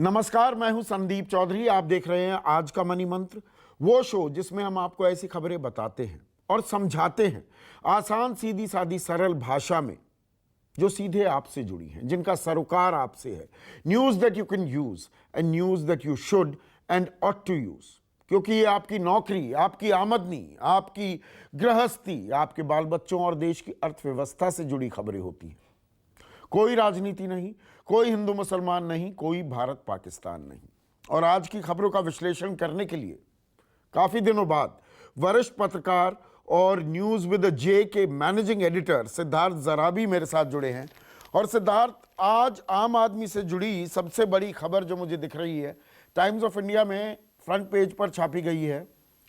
नमस्कार, मैं हूं संदीप चौधरी। आप देख रहे हैं आज का मनी मंत्र, वो शो जिसमें हम आपको ऐसी खबरें बताते हैं और समझाते हैं आसान, सीधी सादी, सरल भाषा में, जो सीधे आपसे जुड़ी हैं, जिनका सरोकार आपसे है। News that you can use and news that you should and ought to use, क्योंकि ये आपकी नौकरी, आपकी आमदनी, आपकी गृहस्थी, आपके बाल बच्चों और देश की अर्थव्यवस्था से जुड़ी खबरें होती हैं। कोई राजनीति नहीं, कोई हिंदू मुसलमान नहीं, कोई भारत पाकिस्तान नहीं। और आज की खबरों का विश्लेषण करने के लिए काफी दिनों बाद वरिष्ठ पत्रकार और न्यूज विद जे के मैनेजिंग एडिटर सिद्धार्थ जराबी मेरे साथ जुड़े हैं। और सिद्धार्थ, आज आम आदमी से जुड़ी सबसे बड़ी खबर जो मुझे दिख रही है, टाइम्स ऑफ इंडिया में फ्रंट पेज पर छापी गई है।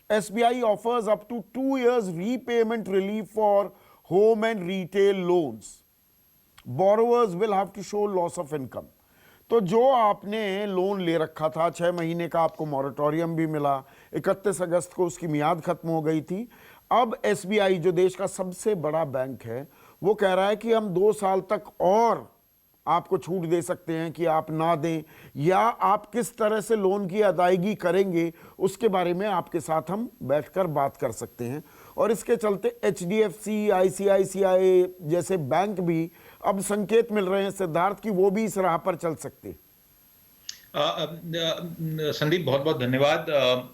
SBI offers up to 2 years repayment relief for home and retail loans. Borrowers will have to show loss of income. तो जो आपने लोन ले रखा था, 6 महीने का आपको मॉरेटोरियम भी मिला, 31 अगस्त को उसकी मियाद खत्म हो गई थी। अब SBI जो देश का सबसे बड़ा बैंक है, वो कह रहा है कि हम 2 साल तक और आपको छूट दे सकते हैं कि आप ना दें, या आप किस तरह से लोन की अदायगी करेंगे उसके बारे में आपके साथ हम बैठकर बात कर सकते हैं। और इसके चलते HDFC, ICICI जैसे बैंक भी अब संकेत मिल रहे हैं सिद्धार्थ की वो भी इस राह पर चल सकते। संदीप, बहुत बहुत धन्यवाद।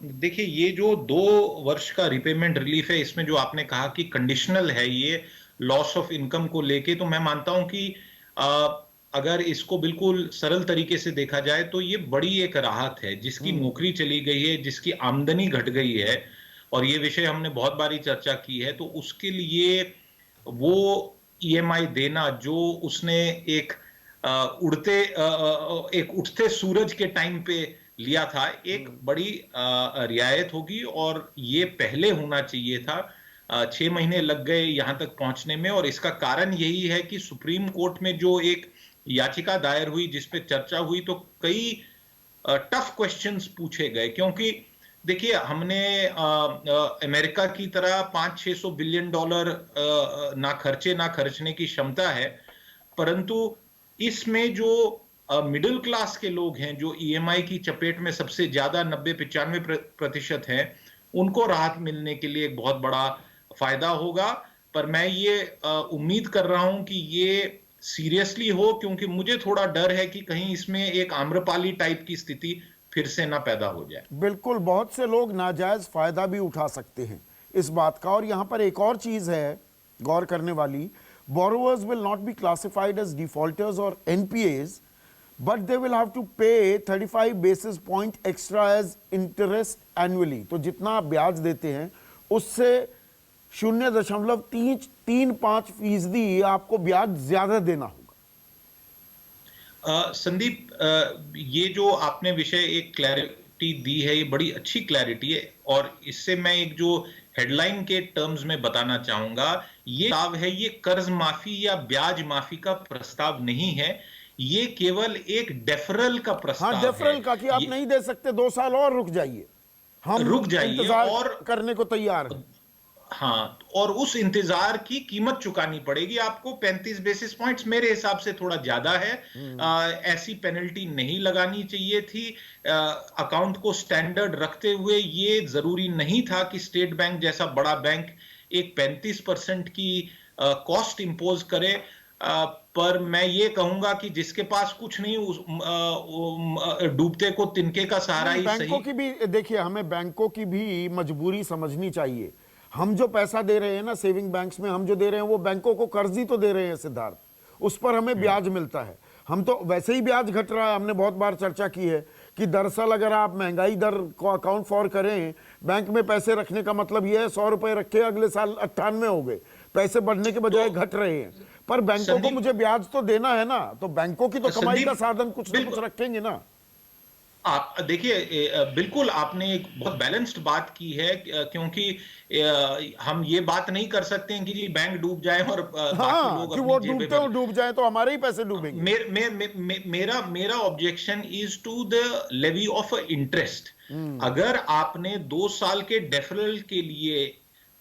देखिए, ये जो 2 वर्ष का रिपेमेंट रिलीफ है, इसमें जो आपने कहा कि कंडीशनल है ये लॉस ऑफ इनकम को लेके, तो मैं मानता हूं कि अगर इसको बिल्कुल सरल तरीके से देखा जाए तो ये बड़ी एक राहत है। जिसकी नौकरी चली गई है, जिसकी आमदनी घट गई है, और ये विषय हमने बहुत बारी चर्चा की है, तो उसके लिए वो EMI देना जो उसने एक उठते सूरज के टाइम पे लिया था, एक बड़ी रियायत होगी। और ये पहले होना चाहिए था। 6 महीने लग गए यहां तक पहुंचने में, और इसका कारण यही है कि सुप्रीम कोर्ट में जो एक याचिका दायर हुई, जिसपे चर्चा हुई, तो कई टफ क्वेश्चंस पूछे गए। क्योंकि देखिए, हमने अमेरिका की तरह $500-600 बिलियन ना खर्चने की क्षमता है, परंतु इसमें जो मिडिल क्लास के लोग हैं, जो EMI की चपेट में सबसे ज्यादा 90-95% हैं, उनको राहत मिलने के लिए एक बहुत बड़ा फायदा होगा। पर मैं ये उम्मीद कर रहा हूं कि ये सीरियसली हो, क्योंकि मुझे थोड़ा डर है कि कहीं इसमें एक आम्रपाली टाइप की स्थिति फिर से ना पैदा हो जाए। बिल्कुल, बहुत से लोग नाजायज फायदा भी उठा सकते हैं इस बात का। और यहां पर एक और चीज है गौर करने वाली, borrowers will not be classified as defaulters or NPAs, but they will have to pay 35 basis point extra as interest annually। तो जितना आप ब्याज देते हैं उससे 0.335% आपको ब्याज ज्यादा देना होगा। संदीप, ये जो आपने विषय एक क्लैरिटी दी है, ये बड़ी अच्छी क्लैरिटी है। और इससे मैं एक जो हेडलाइन के टर्म्स में बताना चाहूंगा, ये प्रस्ताव है, ये कर्ज माफी या ब्याज माफी का प्रस्ताव नहीं है, ये केवल एक डेफरल का प्रस्ताव है। डेफरल का, कि आप नहीं दे सकते, 2 साल और रुक जाइए, हम रुक जाइए इंतजार और करने को तैयार हैं। हाँ, और उस इंतजार की कीमत चुकानी पड़ेगी आपको। 35 बेसिस पॉइंट्स मेरे हिसाब से थोड़ा ज्यादा है। ऐसी पेनल्टी नहीं लगानी चाहिए थी। अकाउंट को स्टैंडर्ड रखते हुए ये जरूरी नहीं था कि स्टेट बैंक जैसा बड़ा बैंक एक 35% की कॉस्ट इंपोज करे। पर मैं ये कहूंगा कि जिसके पास कुछ नहीं, डूबते को तिनके का सहारा ही सही। बैंकों की भी देखिए, हमें बैंकों की भी मजबूरी समझनी चाहिए। हम जो पैसा दे रहे हैं ना सेविंग बैंक्स में, हम जो दे रहे हैं वो बैंकों को कर्ज ही तो दे रहे हैं सिद्धार्थ, उस पर हमें ब्याज मिलता है। हम तो वैसे ही ब्याज घट रहा है। हमने बहुत बार चर्चा की है कि दरअसल अगर आप महंगाई दर को अकाउंट फॉर करें, बैंक में पैसे रखने का मतलब यह है 100 रुपए रखे, अगले साल 98 हो गए, पैसे बढ़ने के बजाय घट रहे हैं। पर बैंकों को मुझे ब्याज तो देना है ना, तो बैंकों की तो कमाई का साधन कुछ ना कुछ रखेंगे ना। आप देखिए, बिल्कुल आपने एक बहुत बैलेंस्ड बात की है, क्योंकि हम ये बात नहीं कर सकते हैं कि जी बैंक डूब जाए और बाकी लोग कि वो डूब जाए तो हमारे ही पैसे डूबेंगे। मेरा objection is to the levy of interest. अगर आपने 2 साल के डेफरल के लिए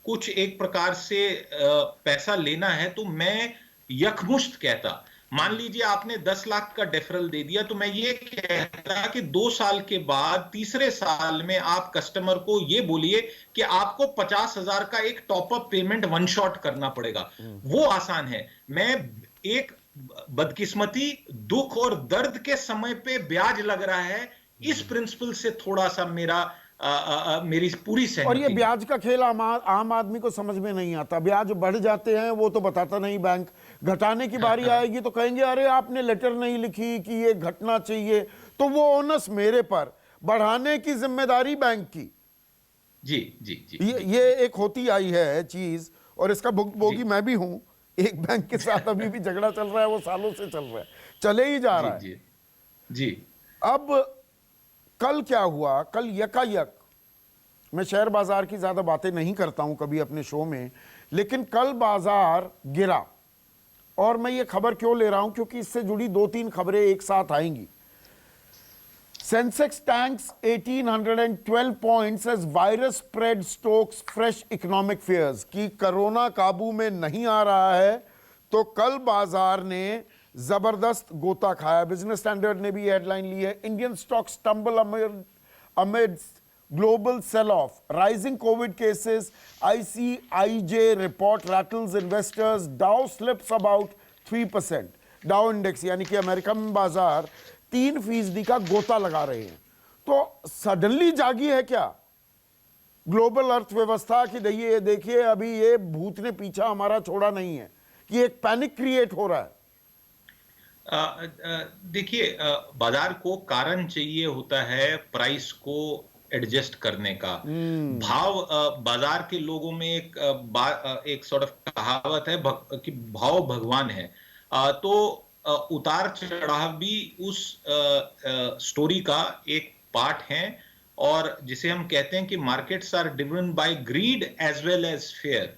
कुछ एक प्रकार से पैसा लेना है, तो मैं यकमुश्त कहता मान लीजिए आपने 10 लाख का डेफरल दे दिया, तो मैं ये कहता कि 2 साल के बाद तीसरे साल में आप कस्टमर को ये बोलिए कि आपको 50,000 का एक top up payment one shot करना पड़ेगा। वो आसान है। मैं एक बदकिस्मती, दुख और दर्द के समय पे ब्याज लग रहा है, इस प्रिंसिपल से थोड़ा सा मेरी पूरी और सहमति ये ब्याज का खेल आम आदमी को समझ में नहीं आता। ब्याज बढ़ जाते हैं वो तो बताता नहीं बैंक, घटाने की बारी आएगी तो कहेंगे अरे आपने लेटर नहीं लिखी कि ये घटना चाहिए, तो वो ओनस मेरे पर, बढ़ाने की जिम्मेदारी बैंक की। जी जी जी ये एक होती आई है चीज, और इसका भुगतभोगी मैं भी हूं। एक बैंक के साथ अभी भी झगड़ा चल रहा है, वो सालों से चल रहा है, चले ही जा रहा है। जी जी। अब कल क्या हुआ, कल यकायक, मैं शेयर बाजार की ज्यादा बातें नहीं करता हूं कभी अपने शो में, लेकिन कल बाजार गिरा। और मैं ये खबर क्यों ले रहा हूं, क्योंकि इससे जुड़ी 2-3 खबरें एक साथ आएंगी। Sensex tanks 1812 points as virus spread stokes fresh economic fears, कि कोरोना काबू में नहीं आ रहा है तो कल बाजार ने जबरदस्त गोता खाया। बिजनेस स्टैंडर्ड ने भी हेडलाइन ली है, Indian stocks stumble amid global sell off, rising covid cases, ICIJ report rattles investors, Dow slips about 3%। Dow index यानी कि अमेरिका में बाजार 3% का गोता लगा रहे हैं। तो सडनली जागी है क्या ग्लोबल अर्थव्यवस्था की? देखिए अभी ये भूत ने पीछा हमारा छोड़ा नहीं है, कि एक पैनिक क्रिएट हो रहा है। देखिए, बाजार को कारण चाहिए होता है प्राइस को एडजस्ट करने का। भाव, बाजार के लोगों में एक सॉर्ट ऑफ कहावत है कि भाव भगवान है। तो उतार चढ़ाव भी उस स्टोरी का एक पार्ट है, और जिसे हम कहते हैं कि markets are driven by greed as well as fear.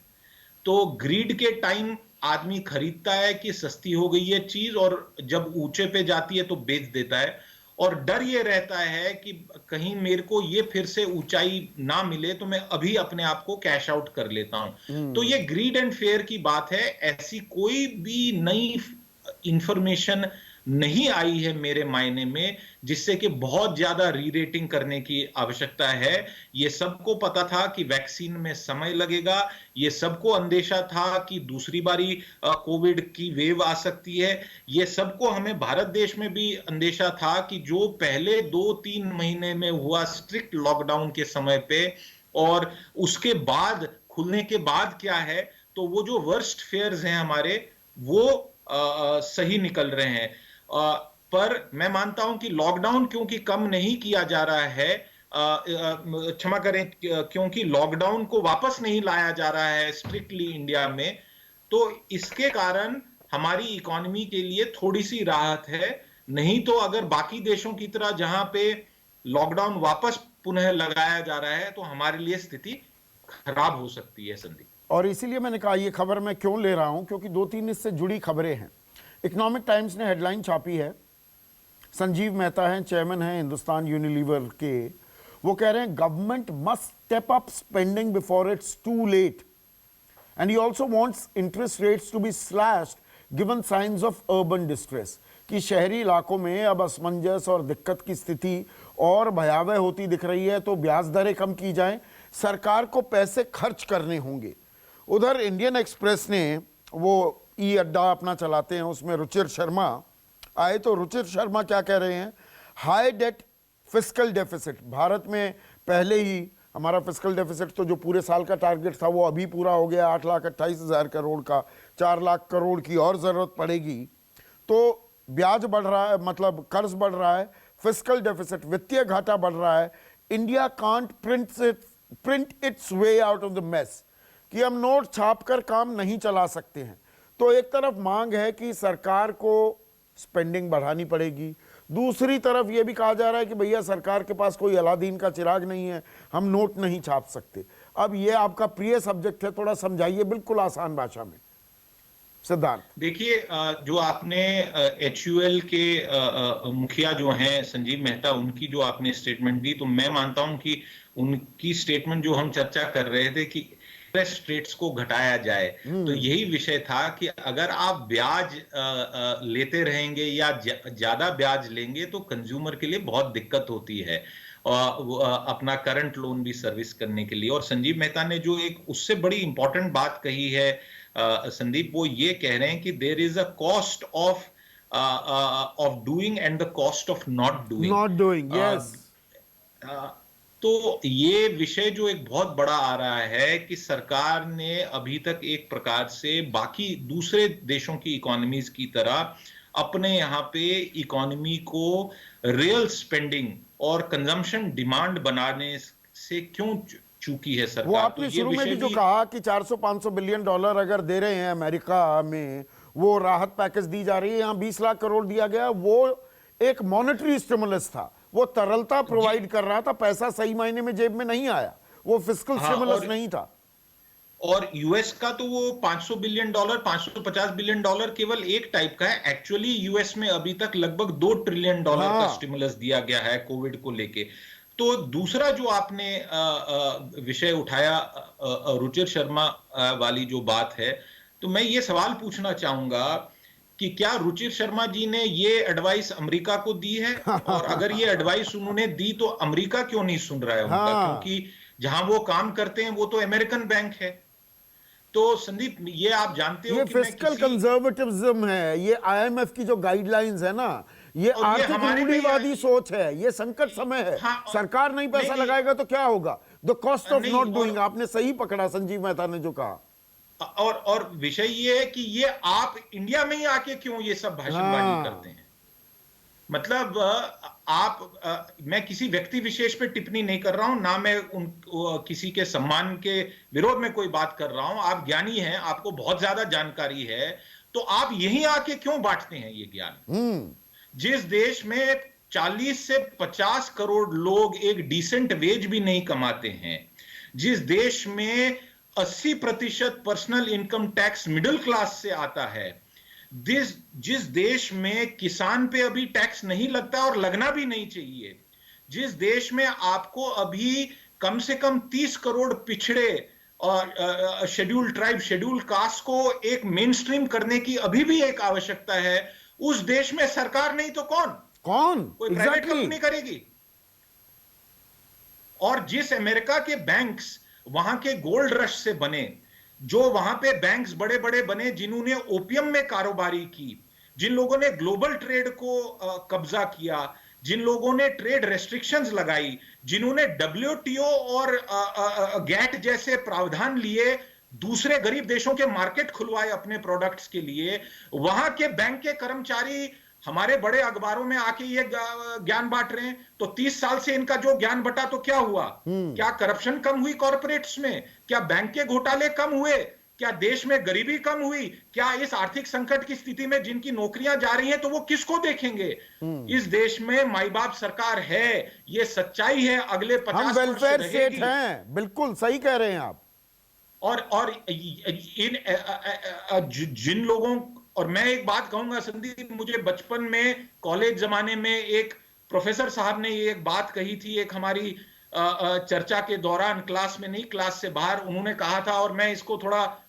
तो ग्रीड के टाइम आदमी खरीदता है कि सस्ती हो गई है चीज, और जब ऊंचे पे जाती है तो बेच देता है, और डर ये रहता है कि कहीं मेरे को ये फिर से ऊंचाई ना मिले तो मैं अभी अपने आप को कैश आउट कर लेता हूं। तो ये ग्रीड एंड फेयर की बात है। ऐसी कोई भी नई इंफॉर्मेशन नहीं आई है मेरे मायने में जिससे कि बहुत ज्यादा री रेटिंग करने की आवश्यकता है। ये सबको पता था कि वैक्सीन में समय लगेगा, ये सबको अंदेशा था कि दूसरी बारी कोविड की वेव आ सकती है, ये सबको, हमें भारत देश में भी अंदेशा था कि जो पहले 2-3 महीने में हुआ स्ट्रिक्ट लॉकडाउन के समय पे, और उसके बाद खुलने के बाद क्या है, तो वो जो वर्स्ट फेयर्स हैं हमारे, वो सही निकल रहे हैं। पर मैं मानता हूं कि लॉकडाउन क्योंकि कम नहीं किया जा रहा है, क्षमा करें, क्योंकि लॉकडाउन को वापस नहीं लाया जा रहा है स्ट्रिक्टली इंडिया में, तो इसके कारण हमारी इकोनॉमी के लिए थोड़ी सी राहत है। नहीं तो अगर बाकी देशों की तरह जहां पे लॉकडाउन वापस पुनः लगाया जा रहा है तो हमारे लिए स्थिति खराब हो सकती है संदीप। और इसीलिए मैंने कहा ये खबर मैं क्यों ले रहा हूं, क्योंकि 2-3 इससे जुड़ी खबरें हैं। इकोनॉमिक टाइम्स ने हेडलाइन छापी है, संजीव मेहता हैं, चेयरमैन हैं हिंदुस्तान यूनिलीवर के, वो कह रहे हैं government must step up spending before it's too late, and he also wants interest rates to be slashed given signs of urban distress, कि शहरी इलाकों में अब असमंजस और दिक्कत की स्थिति और भयावह होती दिख रही है, तो ब्याज दरें कम की जाएं, सरकार को पैसे खर्च करने होंगे। उधर इंडियन एक्सप्रेस ने, वो ई अड्डा अपना चलाते हैं, उसमें रुचिर शर्मा आए, तो रुचिर शर्मा क्या कह रहे हैं, high debt fiscal deficit, Bharat में पहले ही हमारा फिस्कल डेफिसिट तो जो पूरे साल का टारगेट था वो अभी पूरा हो गया 8,28,000 करोड़ का, 4 लाख करोड़ की और जरूरत पड़ेगी। तो ब्याज बढ़ रहा है, मतलब कर्ज बढ़ रहा है, फिस्कल डेफिसिट वित्तीय घाटा बढ़ रहा है, India can't print it's way out of the mess, कि हम नोट छापकर काम नहीं चला सकते हैं। तो एक तरफ मांग है कि सरकार को स्पेंडिंग बढ़ानी पड़ेगी, दूसरी तरफ यह भी कहा जा रहा है कि भैया सरकार के पास कोई अलादीन का चिराग नहीं है, हम नोट नहीं छाप सकते। अब ये आपका प्रिय सब्जेक्ट है, थोड़ा समझाइए बिल्कुल आसान भाषा में सिद्धार्थ। देखिए, जो आपने HUL के मुखिया जो हैं संजीव मेहता, उनकी जो आपने स्टेटमेंट दी, तो मैं मानता हूं कि उनकी स्टेटमेंट जो हम चर्चा कर रहे थे कि इंटरेस्ट रेट्स को घटाया जाए। तो यही विषय था कि अगर आप ब्याज लेते रहेंगे या ज्यादा ब्याज लेंगे तो कंज्यूमर के लिए बहुत दिक्कत होती है अपना करंट लोन भी सर्विस करने के लिए। और संजीव मेहता ने जो एक उससे बड़ी इंपॉर्टेंट बात कही है संदीप, वो ये कह रहे हैं कि there is a cost of doing and the cost of not doing. Yes. तो ये विषय जो एक बहुत बड़ा आ रहा है कि सरकार ने अभी तक एक प्रकार से बाकी दूसरे देशों की इकोनॉमीज की तरह अपने यहाँ पे इकोनॉमी को रियल स्पेंडिंग और कंजम्पशन डिमांड बनाने से क्यों चूकी है सरकार। वो आपने तो शुरू में भी जो कहा कि 400-500 बिलियन डॉलर अगर दे रहे हैं अमेरिका में, वो राहत पैकेज दी जा रही है, यहाँ 20 लाख करोड़ दिया गया, वो एक मॉनेटरी स्टिमुलस था, वो तरलता प्रोवाइड कर रहा था, पैसा सही मायने में जेब में नहीं आया, वो फिस्कल स्टिमुलस नहीं था। और यूएस का तो वो 500 बिलियन डॉलर 550 बिलियन डॉलर केवल एक टाइप का है। एक्चुअली यूएस में अभी तक लगभग 2 ट्रिलियन डॉलर का स्टिमुलस दिया गया है कोविड को लेके। तो दूसरा जो आपने विषय उठाया रुचिर शर्मा वाली जो बात है, तो मैं ये सवाल पूछना चाहूंगा कि क्या रुचिर शर्मा जी ने ये एडवाइस अमेरिका को दी है? और अगर ये एडवाइस उन्होंने दी तो अमेरिका क्यों नहीं सुन रहा है उनका? क्योंकि जहां वो काम करते हैं वो तो अमेरिकन बैंक है। तो संदीप, ये आप जानते हो ये कि फिस्कल कंजर्वेटिज्म है, ये आईएमएफ की जो गाइडलाइंस है ना, ये आर्थिक रूढ़िवादी सोच है, ये संकट समय है। सरकार नहीं पैसा लगाएगा तो क्या होगा? The cost of not doing. आपने सही पकड़ा संजीव मेहता ने जो कहा। और विषय ये है कि ये आप इंडिया में ही आके क्यों ये सब भाषणबाजी करते हैं? मतलब मैं किसी व्यक्ति विशेष पे टिप्पणी नहीं कर रहा हूं, ना मैं किसी के सम्मान के विरोध में कोई बात कर रहा हूं। आप ज्ञानी हैं, आपको बहुत ज्यादा जानकारी है, तो आप यहीं आके क्यों बांटते हैं ये ज्ञान? जिस देश में 40 से 50 करोड़ लोग एक डिसेंट वेज भी नहीं कमाते हैं, जिस देश में 80% personal income tax middle class से आता है, जिस देश में किसान पे अभी टैक्स नहीं लगता और लगना भी नहीं चाहिए, जिस देश में आपको अभी कम से कम 30 करोड़ पिछड़े और शेड्यूल ट्राइब, शेड्यूल कास्ट को एक मेन स्ट्रीम करने की अभी भी एक आवश्यकता है, उस देश में सरकार नहीं तो कौन कोई प्राइवेट कंपनी करेगी। और जिस अमेरिका के बैंक्स वहां के गोल्ड रश से बने, जो वहां पे बैंक्स बड़े बड़े बने जिन्होंने ओपियम में कारोबारी की, जिन लोगों ने ग्लोबल ट्रेड को कब्जा किया, जिन लोगों ने ट्रेड रेस्ट्रिक्शंस लगाई, जिन्होंने डब्ल्यूटीओ और गैट जैसे प्रावधान लिए, दूसरे गरीब देशों के मार्केट खुलवाए अपने प्रोडक्ट्स के लिए, वहां के बैंक के कर्मचारी हमारे बड़े अखबारों में आके ये ज्ञान बांट रहे हैं। तो 30 साल से इनका जो ज्ञान बटा तो क्या हुआ? क्या करप्शन कम हुई कॉर्पोरेट्स में? क्या बैंक के घोटाले कम हुए? क्या देश में गरीबी कम हुई? क्या इस आर्थिक संकट की स्थिति में जिनकी नौकरियां जा रही हैं तो वो किसको देखेंगे? इस देश में माई बाप सरकार है, ये सच्चाई है। अगले 50 वर्ष वेलफेयर स्टेट हैं, बिल्कुल सही कह रहे हैं आप। और जिन लोगों, और मैं एक बात कहूंगा संदीप, मुझे बचपन में कॉलेज जमाने में एक प्रोफेसर साहब ने ये एक बात कही थी, एक हमारी चर्चा के दौरान, क्लास में नहीं क्लास से बाहर, उन्होंने कहा था, और मैं इसको थोड़ा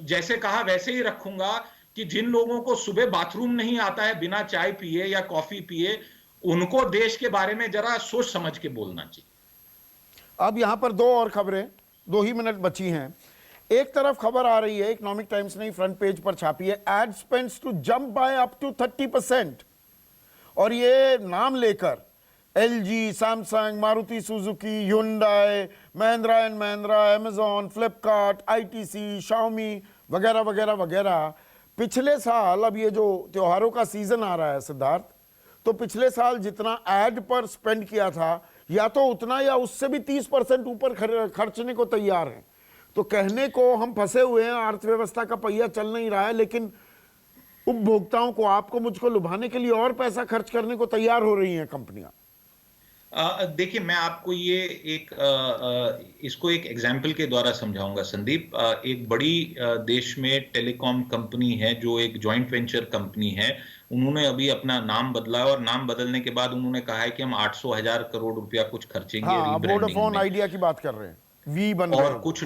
जैसे कहा वैसे ही रखूंगा, कि जिन लोगों को सुबह बाथरूम नहीं आता है बिना चाय पिए या कॉफी पिए, उनको देश के बारे में जरा सोच समझ के बोलना चाहिए। अब यहां पर दो और खबरें, 2 ही मिनट बची हैं। एक तरफ खबर आ रही है, इकोनॉमिक टाइम्स ने फ्रंट पेज पर छापी है, ad spends to jump by up to 30%, और ये नाम लेकर LG, Samsung, Maruti Suzuki, Hyundai, Mahindra and Mahindra, Amazon, Flipkart, ITC, Xiaomi वगैरह वगैरह वगैरह। पिछले साल, अब ये जो त्योहारों का सीजन आ रहा है सिद्धार्थ, तो पिछले साल जितना एड पर स्पेंड किया था, या तो उतना या उससे भी 30% ऊपर खर्चने को तैयार हैं। तो कहने को हम फंसे हुए हैं, अर्थव्यवस्था का पहिया चल नहीं रहा है, लेकिन उपभोक्ताओं को, आपको मुझको लुभाने के लिए और पैसा खर्च करने को तैयार हो रही हैं कंपनियां। देखिए, मैं आपको ये इसको एक एग्जाम्पल के द्वारा समझाऊंगा संदीप। एक बड़ी देश में टेलीकॉम कंपनी है जो एक जॉइंट वेंचर कंपनी है, उन्होंने अभी अपना नाम बदला है, और नाम बदलने के बाद उन्होंने कहा है कि हम 800,000 करोड़ रुपया कुछ खर्चेंगे। हाँ, वोडाफोन आइडिया की बात कर रहे हैं, वी बन और कुछ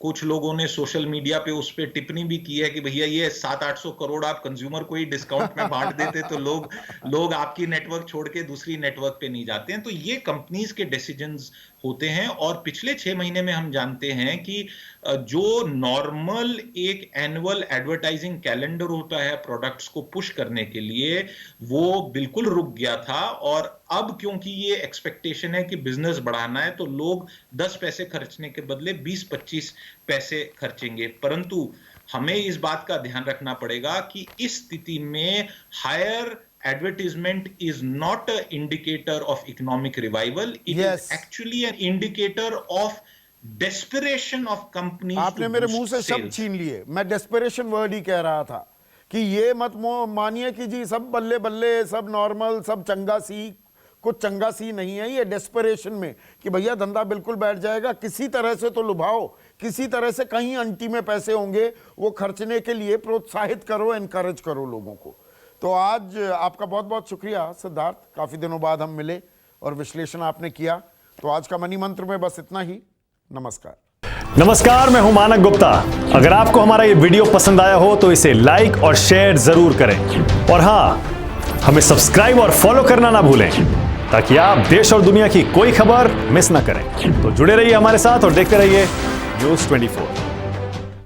कुछ लोगों ने सोशल मीडिया पे उस पे टिप्पणी भी की है कि भैया ये 700-800 करोड़ आप कंज्यूमर को ही डिस्काउंट में बांट देते तो लोग आपकी नेटवर्क छोड़ के दूसरी नेटवर्क पे नहीं जाते हैं। तो ये कंपनीज के डिसीजंस होते हैं। और पिछले 6 महीने में हम जानते हैं कि जो नॉर्मल एक एनुअल एडवर्टाइजिंग कैलेंडर होता है प्रोडक्ट्स को पुश करने के लिए, वो बिल्कुल रुक गया था। और अब क्योंकि ये एक्सपेक्टेशन है कि बिजनेस बढ़ाना है तो लोग 10 पैसे खर्चने के बदले 20-25 पैसे खर्चेंगे। परंतु हमें इस बात का ध्यान रखना पड़ेगा कि इस स्थिति में higher advertisement is not an indicator of economic revival. It Yes. is actually an indicator of desperation of companies आपने to मेरे boost मुंह से शब्द sales. छीन लिए। मैं डेस्परेशन वर्ड ही कह रहा था कि ये मत मानिए कि जी सब बल्ले बल्ले, सब नॉर्मल, सब चंगा सी। कुछ चंगा सी नहीं है ये डेस्परेशन में कि भैया धंधा बिल्कुल बैठ जाएगा, किसी तरह से तो लुभाओ, किसी तरह से कहीं अंटी में पैसे होंगे वो खर्चने के लिए प्रोत्साहित करो, एनकरेज करो लोगों को। तो आज आपका बहुत बहुत शुक्रिया सिद्धार्थ, काफी दिनों बाद हम मिले और विश्लेषण आपने किया। तो आज का मनी मंत्र में बस इतना ही। नमस्कार, मैं हूं मानक गुप्ता। अगर आपको हमारा ये वीडियो पसंद आया हो तो इसे लाइक और शेयर जरूर करें, और हां, हमें सब्सक्राइब और फॉलो करना ना भूलें ताकि आप देश और दुनिया की कोई खबर मिस ना करें। तो जुड़े रहिए हमारे साथ और देखते रहिए न्यूज़ 24।